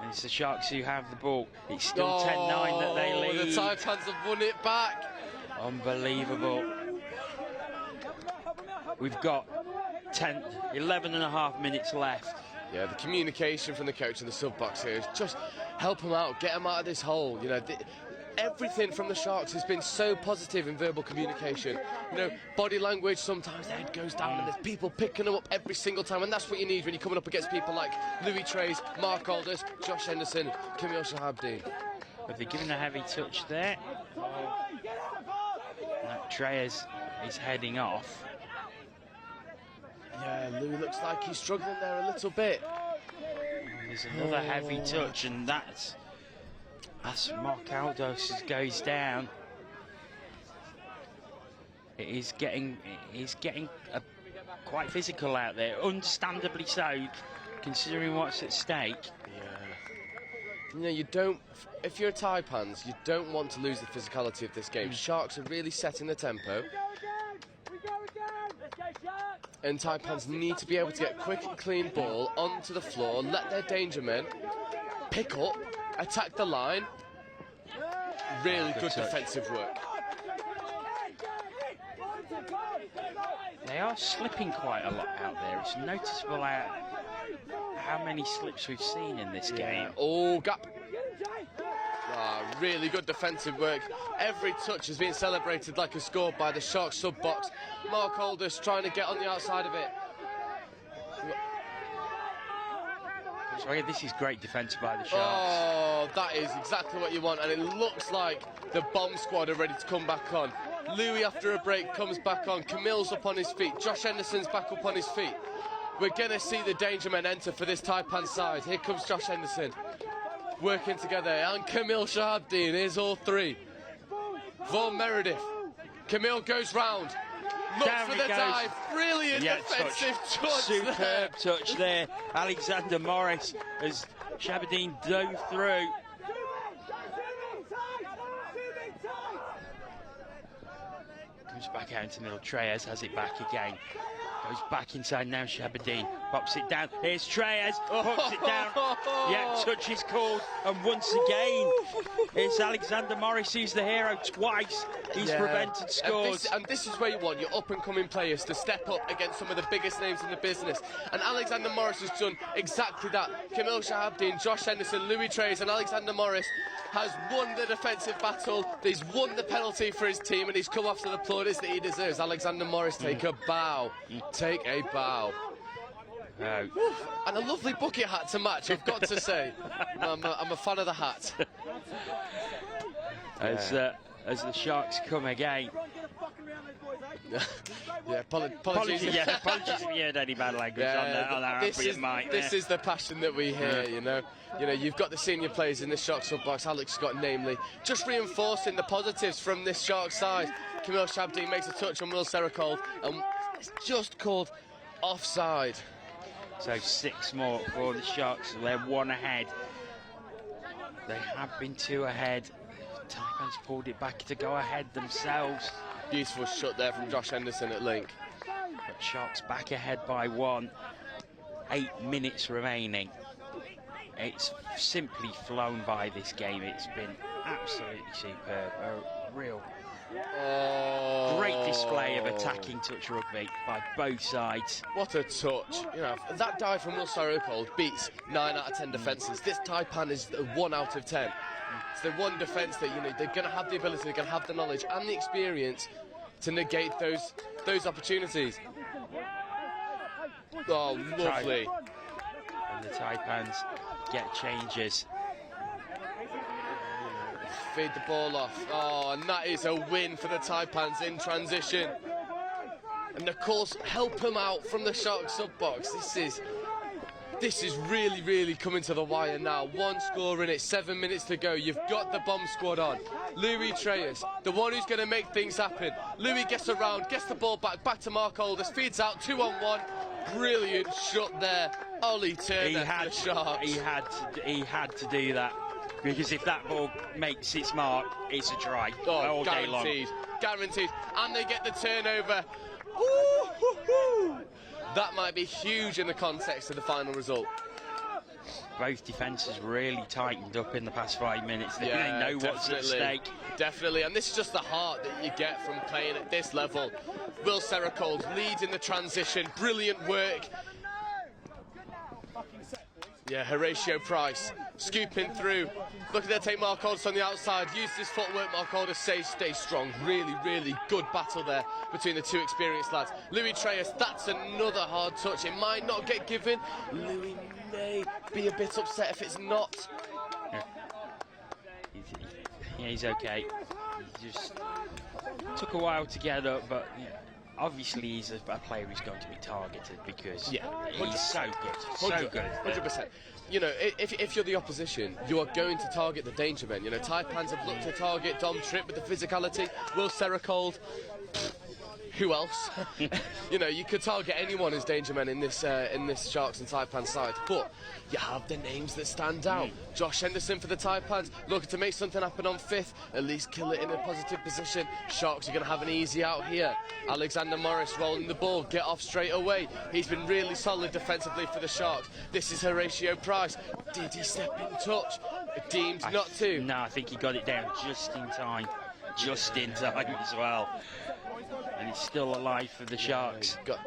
Speaker 1: And it's the Sharks who have the ball. It's still 10-9 that they lead.
Speaker 2: The Taipans have won it back.
Speaker 1: Unbelievable. We've got 11 and a half minutes left.
Speaker 2: Yeah, the communication from the coach in the sub-box here is just help them out, get them out of this hole. You know, everything from the Sharks has been so positive in verbal communication. You know, body language, sometimes the head goes down and there's people picking them up every single time, and that's what you need when you're coming up against people like Louis Trace, Mark Alders, Josh Henderson, Kamil Shahabdi.
Speaker 1: But they're giving a heavy touch there. Treyas is heading off.
Speaker 2: Yeah, Louis looks like he's struggling there a little bit.
Speaker 1: There's another heavy touch, and that's Mark Aldous goes down. It is getting quite physical out there, understandably so, considering what's at stake.
Speaker 2: Yeah. You know, you don't. If you're a Taipans, you don't want to lose the physicality of this game. Sharks are really setting the tempo. And Taipans need to be able to get quick and clean ball onto the floor, let their danger men pick up, attack the line. Really good defensive work.
Speaker 1: They are slipping quite a lot out there. It's noticeable how many slips we've seen in this game.
Speaker 2: Oh, gap. Really good defensive work. Every touch has been celebrated like a score by the Sharks sub-box. Mark Aldous trying to get on the outside of it.
Speaker 1: So this is great defence by the Sharks.
Speaker 2: Oh, that is exactly what you want, and it looks like the bomb squad are ready to come back on. Louis, after a break, comes back on. Camille's up on his feet. Josh Henderson's back up on his feet. We're going to see the danger men enter for this Taipan side. Here comes Josh Henderson. Working together, and Kamil Shahabdi, here's all three. Vaughan Meredith. Kamil goes round. Looks
Speaker 1: Down
Speaker 2: for the dive. Brilliant defensive touch.
Speaker 1: Superb touch there. Alexander Morris as Shahabdi dove through. Comes back out into the middle. Treyas has it back again. Goes back inside now. Shahabdi pops it down. Here's Treyas, pops it down. Yeah, touch is called, and once again it's Alexander Morris who's the hero. Twice he's prevented scores.
Speaker 2: And this is where you want your up-and-coming players to step up against some of the biggest names in the business. And Alexander Morris has done exactly that. Kamil Shahabdi, Josh Henderson, Louis Trace, and Alexander Morris has won the defensive battle. He's won the penalty for his team, and he's come off to the plaudits that he deserves. Alexander Morris, take a bow. Take a bow. And a lovely bucket hat to match, I've got to say. I'm a fan of the hat.
Speaker 1: As the Sharks come again.
Speaker 2: Yeah, apologies.
Speaker 1: Apologies if you heard any bad language on our
Speaker 2: this is the passion that we hear, you know. You know, you've got the senior players in the Sharks sub-box, Alex Scott namely, just reinforcing the positives from this Sharks side. Kamil Shahabdi makes a touch on Will Serokold, and it's just called offside.
Speaker 1: So 6 more for the Sharks. They're 1 ahead. They have been 2 ahead. Taipans pulled it back to go ahead themselves.
Speaker 2: Beautiful shot there from Josh Henderson at link.
Speaker 1: But Sharks back ahead by 1. 8 minutes remaining. It's simply flown by this game. It's been absolutely superb. A real great display of attacking touch rugby by both sides.
Speaker 2: What a touch. You know, that dive from Will Serokold beats 9 out of 10 defences. This Taipan is a 1 out of 10. It's the one defence that, you know, they're going to have the ability, they're going to have the knowledge and the experience to negate those opportunities. Oh, lovely.
Speaker 1: And the Taipans get changes.
Speaker 2: Feed the ball off. Oh, and that is a win for the Taipans in transition. And of course, help them out from the Sharks sub-box. This is really, really coming to the wire now. 1 score in it, 7 minutes to go. You've got the bomb squad on. Louis Treyas, the one who's going to make things happen. Louis gets around, gets the ball back to Mark Aldous, feeds out 2-on-1. Brilliant shot there. Ollie Turner for the Sharks.
Speaker 1: He had to do that. Because if that ball makes its mark, it's a try all day long.
Speaker 2: Guaranteed. And they get the turnover. Ooh, that might be huge in the context of the final result.
Speaker 1: Both defences really tightened up in the past 5 minutes. They know what's at stake.
Speaker 2: Definitely, and this is just the heart that you get from playing at this level. Will Serokold leads in the transition. Brilliant work. Yeah, Horatio Price scooping through. Looking to take Mark Aldis on the outside. Use his footwork. Mark Aldis stay strong. Really, really good battle there between the two experienced lads. Louis Treyas, that's another hard touch. It might not get given. Louis may be a bit upset if it's not.
Speaker 1: Yeah, he's okay. He just took a while to get up, but obviously he's a player who's going to be targeted because he's so good, so good.
Speaker 2: 100%. You know, if you're the opposition, you are going to target the danger men. You know, Taipans have looked to target Dom Tripp with the physicality. Will Sericold, who else? You know, you could target anyone as danger men in this Sharks and Taipan side, but you have the names that stand out. Josh Henderson for the Taipans, looking to make something happen on 5th, at least kill it in a positive position. Sharks are going to have an easy out here. Alexander Morris rolling the ball, get off straight away. He's been really solid defensively for the Sharks. This is Horatio Price. Did he step in touch? Deemed not to.
Speaker 1: No, I think he got it down just in time. Just in time as well. And he's still alive for the Sharks.
Speaker 2: Got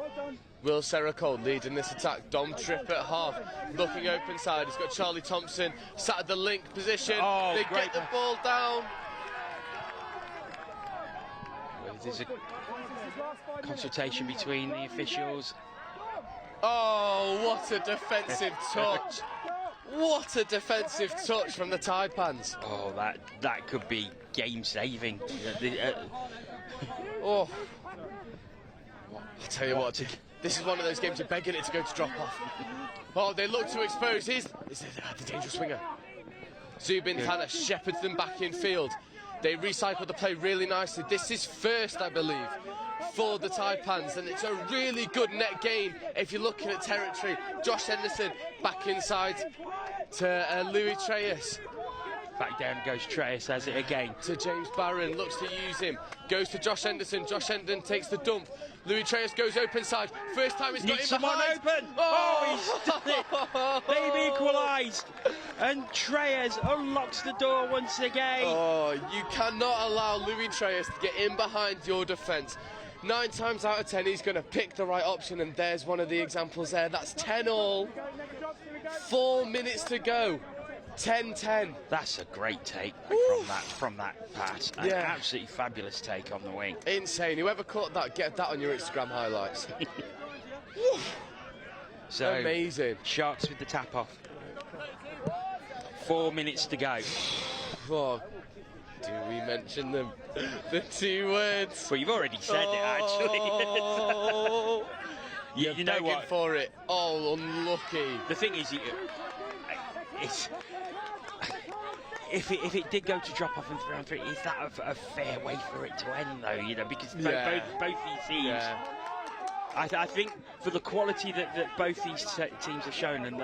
Speaker 2: Will Sericold leading this attack. Dom Tripp at half, looking open side. He's got Charlie Thompson sat at the link position.
Speaker 1: Oh,
Speaker 2: they
Speaker 1: great.
Speaker 2: get the ball down.
Speaker 1: Well, there's a consultation between the officials.
Speaker 2: Oh, what a defensive touch. What a defensive touch from the Taipans.
Speaker 1: Oh, that could be game-saving.
Speaker 2: Oh, I'll tell you what, this is one of those games you're begging it to go to drop off. Oh, they look to expose the dangerous swinger. Zubin Tanner shepherds them back in field. They recycle the play really nicely. This is first, I believe, for the Taipans, and it's a really good net gain if you're looking at territory. Josh Henderson back inside to Louis Treyas.
Speaker 1: Back down goes Treyas, has it again.
Speaker 2: To James Barron, looks to use him. Goes to Josh Henderson. Josh Henderson takes the dump. Louis Treyas goes open side. First time he's got him
Speaker 1: someone
Speaker 2: behind.
Speaker 1: Open. Oh, he's done it. They've equalised. And Treyas unlocks the door once again.
Speaker 2: Oh, you cannot allow Louis Treyas to get in behind your defence. 9 times out of 10, he's going to pick the right option, and there's one of the examples there. That's 10-all. 4 minutes to go. 10-10.
Speaker 1: That's a great take from that pass. An absolutely fabulous take on the wing.
Speaker 2: Insane. Whoever caught that, get that on your Instagram highlights.
Speaker 1: So
Speaker 2: amazing.
Speaker 1: Sharks with the tap off. 4 minutes to go.
Speaker 2: Oh, do we mention them? The 2 words.
Speaker 1: Well, you've already said it, actually. you know what?
Speaker 2: For it. Oh, unlucky.
Speaker 1: The thing is, if it did go to drop off in 3 on 3, is that a fair way for it to end, though? You know, because both these teams. Yeah. I think for the quality that both these teams have shown and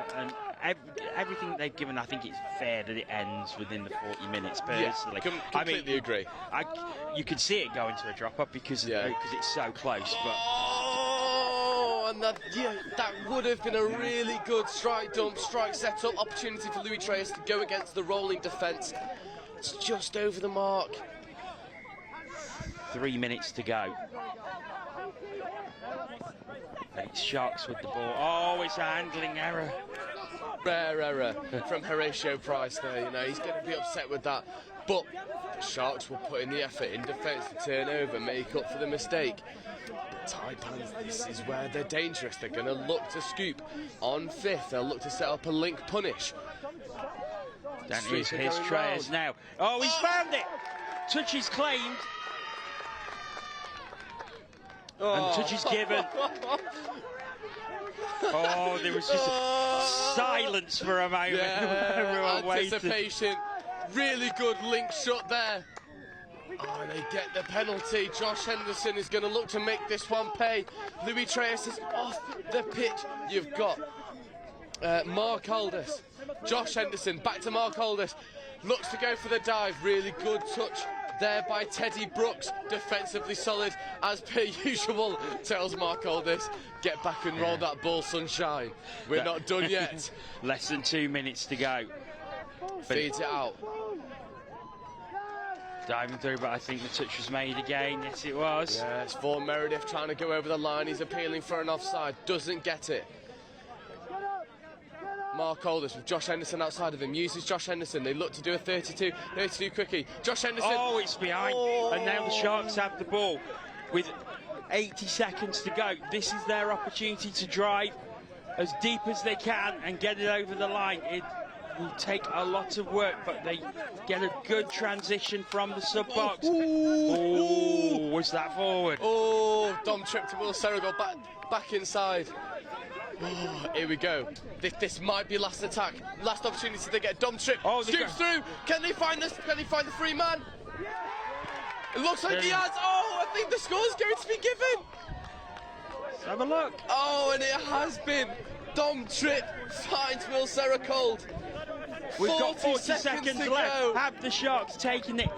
Speaker 1: everything they've given, I think it's fair that it ends within the 40 minutes personally.
Speaker 2: Yeah, completely agree.
Speaker 1: You could see it going to a drop-off because it's so close. But
Speaker 2: and that would have been a really good strike set-up opportunity for Louis Treyas to go against the rolling defence. It's just over the mark.
Speaker 1: 3 minutes to go. It's Sharks with the ball. Oh, it's a handling error.
Speaker 2: Rare error from Horatio Price there. You know, he's going to be upset with that. But the Sharks will put in the effort in defence to turn over, make up for the mistake. Taipans, this is where they're dangerous. They're going to look to scoop on 5th. They'll look to set up a link punish.
Speaker 1: Here's Treyas now. Oh, he's found it. Touch is claimed. And touch is given. Oh, there was just silence for a moment.
Speaker 2: Yeah, anticipation. Really good link shot there. Oh, they get the penalty. Josh Henderson is going to look to make this one pay. Louis Treyas is off the pitch. You've got Mark Aldis. Josh Henderson back to Mark Aldis. Looks to go for the dive. Really good touch there by Teddy Brooks. Defensively solid as per usual, tells Mark Aldis. Get back and roll that ball, sunshine. We're not done yet.
Speaker 1: Less than 2 minutes to go.
Speaker 2: Feeds it out.
Speaker 1: Diving through, but I think the touch was made again. Yes, it was.
Speaker 2: Yeah, it's Vaughan Meredith trying to go over the line. He's appealing for an offside. Doesn't get it. Mark Aldous with Josh Henderson outside of him. Uses Josh Henderson. They look to do a 32 quickie. Josh Henderson.
Speaker 1: Oh, it's behind.
Speaker 2: Oh.
Speaker 1: And now the Sharks have the ball with 80 seconds to go. This is their opportunity to drive as deep as they can and get it over the line. It will take a lot of work, but they get a good transition from the sub-box. Oh, was that forward?
Speaker 2: Oh, Dom Tripp to Will Serrigal back inside. Oh, here we go. This might be last attack, last opportunity to get Dom Tripp.
Speaker 1: Oh,
Speaker 2: scoops through. Can they find this? Can they find the free man? It looks like he has. Oh, I think the score's going to be given.
Speaker 1: Let's have a look.
Speaker 2: Oh, and it has been. Dom Tripp finds Will Serrigal.
Speaker 1: We've got 40
Speaker 2: seconds
Speaker 1: seconds
Speaker 2: to
Speaker 1: left.
Speaker 2: go.
Speaker 1: Have the Sharks taken it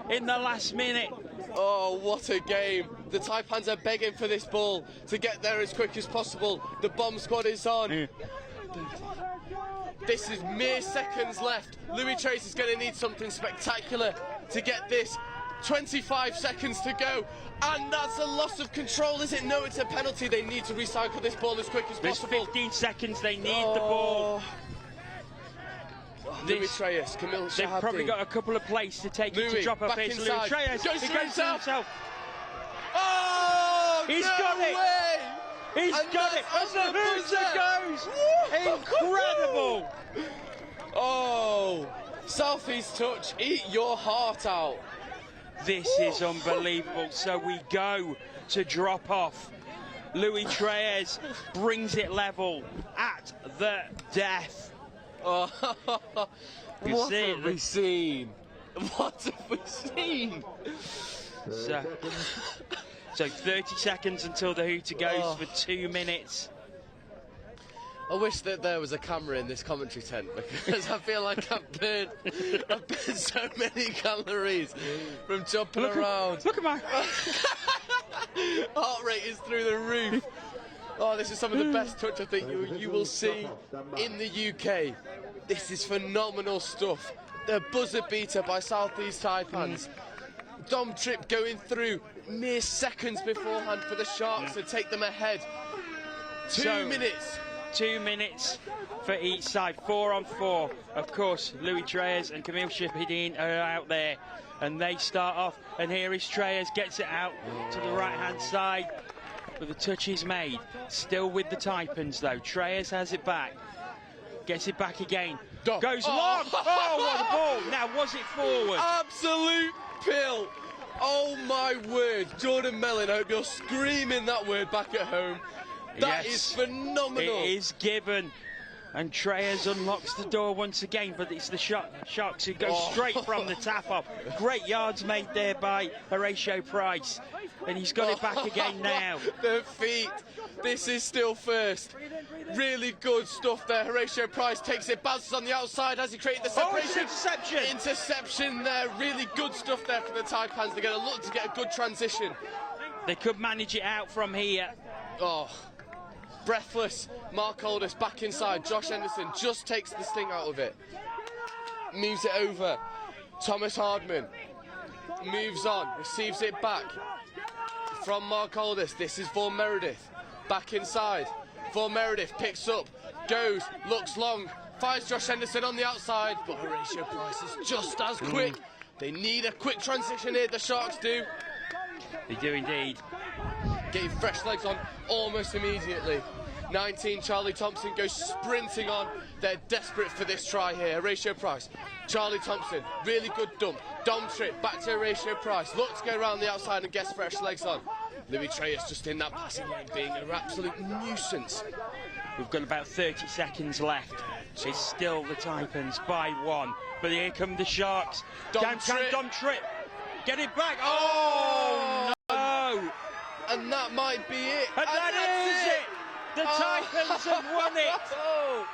Speaker 1: in the last minute?
Speaker 2: Oh, what a game. The Taipans are begging for this ball to get there as quick as possible. The bomb squad is on. This is mere seconds left. Louis Trace is going to need something spectacular to get this. 25 seconds to go, and that's a loss of control, is it? No, it's a penalty. They need to recycle this ball as quick as possible.
Speaker 1: There's 15 seconds, they need the ball.
Speaker 2: Louis Treyas, Camille
Speaker 1: They've
Speaker 2: Shahabdi.
Speaker 1: probably got a couple of plays to take it to drop off.
Speaker 2: back
Speaker 1: It's
Speaker 2: inside.
Speaker 1: Louis Treyas.
Speaker 2: Goes
Speaker 1: He
Speaker 2: through
Speaker 1: goes through himself.
Speaker 2: Oh,
Speaker 1: He's
Speaker 2: no
Speaker 1: got it.
Speaker 2: way.
Speaker 1: He's
Speaker 2: And
Speaker 1: got it.
Speaker 2: that's
Speaker 1: And the
Speaker 2: buzzer
Speaker 1: hooser goes. Incredible.
Speaker 2: Oh, Southeast touch, eat your heart out.
Speaker 1: This is unbelievable. So we go to drop off. Louis Treyas brings it level at the death.
Speaker 2: Oh,
Speaker 1: You
Speaker 2: what
Speaker 1: see
Speaker 2: have
Speaker 1: it?
Speaker 2: we seen? What have we seen?
Speaker 1: So 30 seconds until the hooter goes for 2 minutes.
Speaker 2: I wish that there was a camera in this commentary tent, because I feel like I've burned so many calories from jumping around.
Speaker 1: Look at my...
Speaker 2: Heart rate is through the roof. Oh, this is some of the best touch I think you will see in the UK. This is phenomenal stuff. The buzzer beater by Southeast Taipans. Dom Tripp going through mere seconds beforehand for the Sharks to take them ahead. 2 minutes.
Speaker 1: 2 minutes for each side, 4 on 4. Of course, Louis Treyas and Camille Shahabdi are out there, and they start off. And here is Treyas, gets it out to the right-hand side, but the touch is made. Still with the Taipans, though. Treyas has it back, gets it back again, goes long. Oh, what a ball! Now, was it forward?
Speaker 2: Absolute pill. Oh my word, Jordan Mellon, I hope you're screaming that word back at home. That is phenomenal.
Speaker 1: It is given. And Treyas unlocks the door once again, but it's the Sharks who go straight from the tap-off. Great yards made there by Horatio Price. And he's got it back again now.
Speaker 2: The feet. This is still first. Really good stuff there. Horatio Price takes it, bounces on the outside as he created the separation.
Speaker 1: Oh, interception.
Speaker 2: Interception there. Really good stuff there for the Taipans. They're going to look to get a good transition.
Speaker 1: They could manage it out from here.
Speaker 2: Oh. Breathless, Mark Aldous back inside. Josh Henderson just takes the sting out of it. Moves it over. Thomas Hardman moves on, receives it back from Mark Aldous. This is Vaughan Meredith. Back inside. Vaughan Meredith picks up, goes, looks long, finds Josh Henderson on the outside, but Horatio Price is just as quick. They need a quick transition here, the Sharks do.
Speaker 1: They do indeed.
Speaker 2: Getting fresh legs on almost immediately. 19, Charlie Thompson goes sprinting on. They're desperate for this try here. Horatio Price, Charlie Thompson, really good dump. Dom Tripp, back to Horatio Price. Look to go around the outside and gets fresh legs on. Louis Treyas just in that passing lane being an absolute nuisance.
Speaker 1: We've got about 30 seconds left. It's still the Taipans by 1. But here come the Sharks. Dom Tripp. Get it back. Oh, no.
Speaker 2: And that might be it.
Speaker 1: And that is it. The Taipans have won it.
Speaker 2: Oh,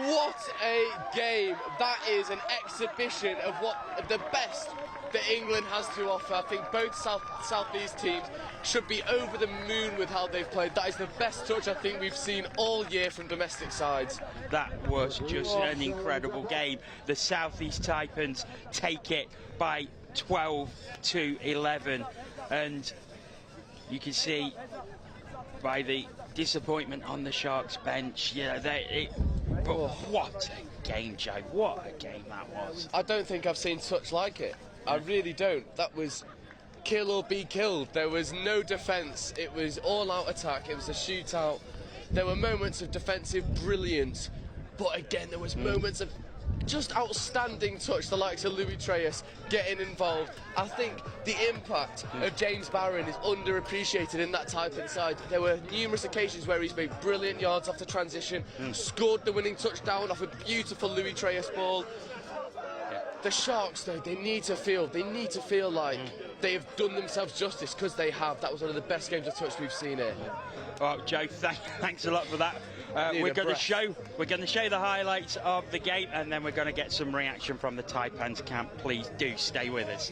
Speaker 2: what a game. That is an exhibition of what the best that England has to offer. I think both Southeast teams should be over the moon with how they've played. That is the best touch I think we've seen all year from domestic sides.
Speaker 1: That was just an incredible game. The Southeast Taipans take it by 12-11. And you can see by the disappointment on the Sharks bench, But what a game, Joe. What a game that was.
Speaker 2: I don't think I've seen such like it. I really don't. That was kill or be killed. There was no defence. It was all-out attack. It was a shootout. There were moments of defensive brilliance, but again, there was moments of just outstanding touch, the likes of Louis Treyas getting involved. I think the impact of James Barron is underappreciated in that Taipans side. There were numerous occasions where he's made brilliant yards after transition, scored the winning touchdown off a beautiful Louis Treyas ball. The Sharks, though, they need to feel like they have done themselves justice, because they have. That was one of the best games of touch we've seen here.
Speaker 1: Well, Joe, thanks a lot for that. We're going to show the highlights of the game, and then we're going to get some reaction from the Taipans camp. Please do stay with us.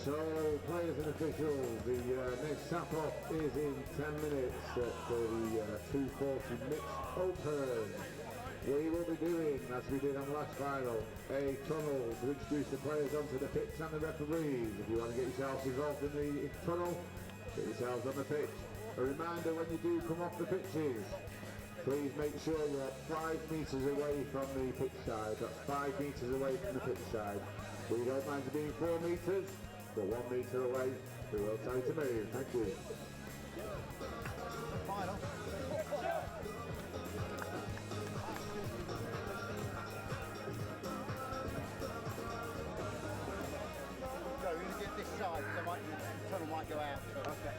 Speaker 3: So, players and officials, the next tap-off is in 10 minutes at the 240 mixed open. We will be doing, as we did on the last final, a tunnel to introduce the players onto the pitch and the referees. If you want to get yourselves involved in the tunnel, get yourselves on the pitch. A reminder, when you do come off the pitches, please make sure you're 5 metres away from the pitch side. That's 5 metres away from the pitch side. We don't mind it being 4 metres, but 1 metre away, we will tell you to move. Thank you.
Speaker 5: Final. Go, we're going to get this side, so the tunnel might go out. So. Okay.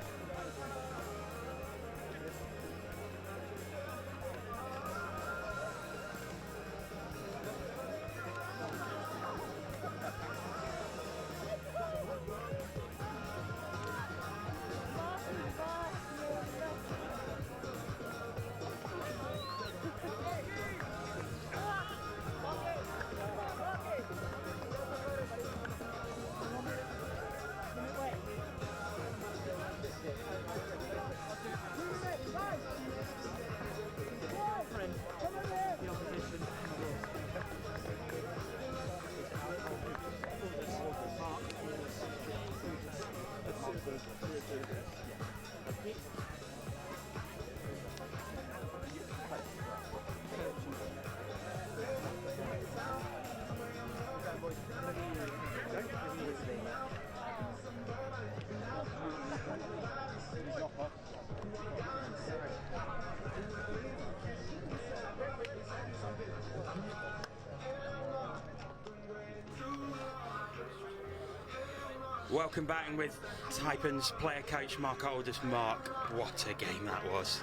Speaker 1: Welcome back, and with Taipans player coach Mark Aldous. Mark, what a game that was.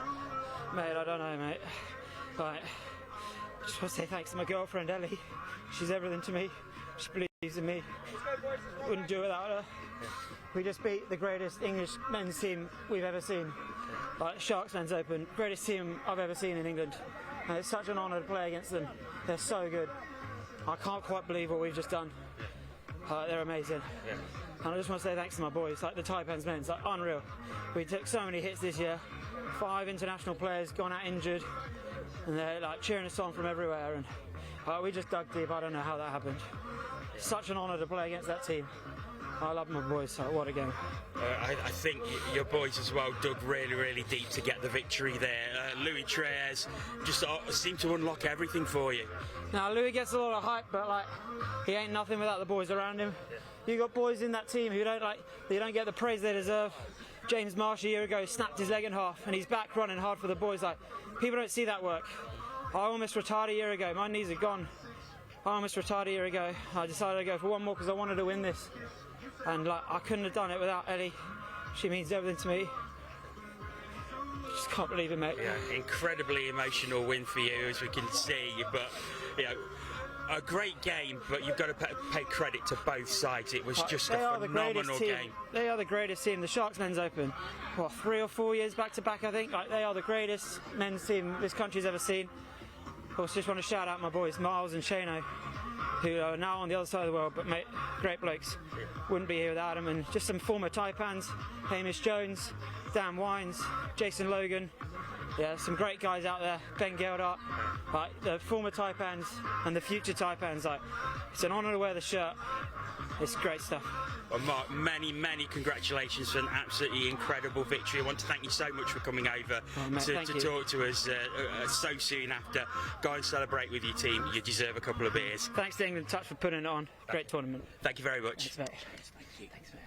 Speaker 6: Mate, I don't know, mate. Like, I just want to say thanks to my girlfriend Ellie. She's everything to me. She believes in me. Wouldn't do it without her. We just beat the greatest English men's team we've ever seen. Like, Sharks Men's Open, greatest team I've ever seen in England. And it's such an honour to play against them. They're so good. I can't quite believe what we've just done. They're amazing. Yeah. And I just want to say thanks to my boys, like the Taipans men's, like unreal. We took so many hits this year. 5 international players gone out injured, and they're like cheering us on from everywhere. And we just dug deep. I don't know how that happened. Such an honour to play against that team. I love my boys. So what a game.
Speaker 1: I think your boys as well dug really, really deep to get the victory there. Louis Treyas just seemed to unlock everything for you.
Speaker 6: Now Louis gets a lot of hype, but like he ain't nothing without the boys around him. You got boys in that team who don't get the praise they deserve. James Marsh a year ago snapped his leg in half, and he's back running hard for the boys. Like, people don't see that work. I almost retired a year ago. My knees are gone. I almost retired a year ago. I decided to go for one more because I wanted to win this. and like I couldn't have done it without Ellie. She means everything to me. Just can't believe it, mate.
Speaker 1: Yeah, incredibly emotional win for you, as we can see. But you know, a great game. But you've got to pay credit to both sides. It was just a phenomenal game.
Speaker 6: They are the greatest team. The Sharks men's open, what, 3 or 4 years back to back, I think. Like, they are the greatest men's team this country's ever seen. Of course, just want to shout out my boys Miles and Shano, who are now on the other side of the world, but mate, great blokes. Wouldn't be here without them. And just some former Taipans, Hamish Jones, Dan Wines, Jason Logan. Yeah, some great guys out there. Ben Geldart, the former Taipans and the future Taipans. Like, it's an honour to wear the shirt. It's great stuff.
Speaker 1: Well, Mark, many congratulations for an absolutely incredible victory. I want to thank you so much for coming over to talk to us so soon after. Go and celebrate with your team. You deserve a couple of beers.
Speaker 6: Thanks to England Touch for putting it on. Great tournament.
Speaker 1: Thank you very much.
Speaker 6: Thanks, mate. Thank you. Thanks, mate.